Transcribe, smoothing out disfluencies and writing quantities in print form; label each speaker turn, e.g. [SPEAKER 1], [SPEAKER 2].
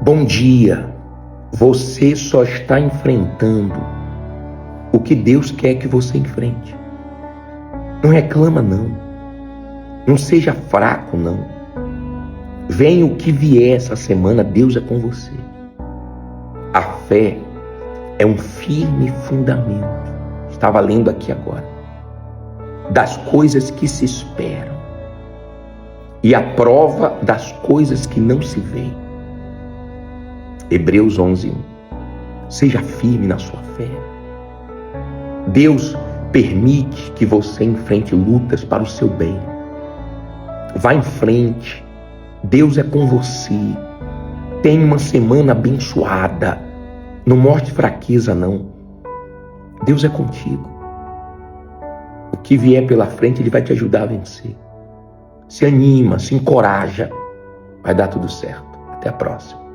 [SPEAKER 1] Bom dia. Você só está enfrentando o que Deus quer que você enfrente. Não reclama, não. Não seja fraco, não. Venha o que vier essa semana, Deus é com você. A fé é um firme fundamento. Estava lendo aqui agora. Das coisas que se esperam. E a prova das coisas que não se veem. Hebreus 11:1. Seja firme na sua fé. Deus permite que você enfrente lutas para o seu bem. Vá em frente. Deus é com você. Tenha uma semana abençoada. Não mostre fraqueza, não. Deus é contigo. O que vier pela frente, Ele vai te ajudar a vencer. Se anima, se encoraja. Vai dar tudo certo. Até a próxima.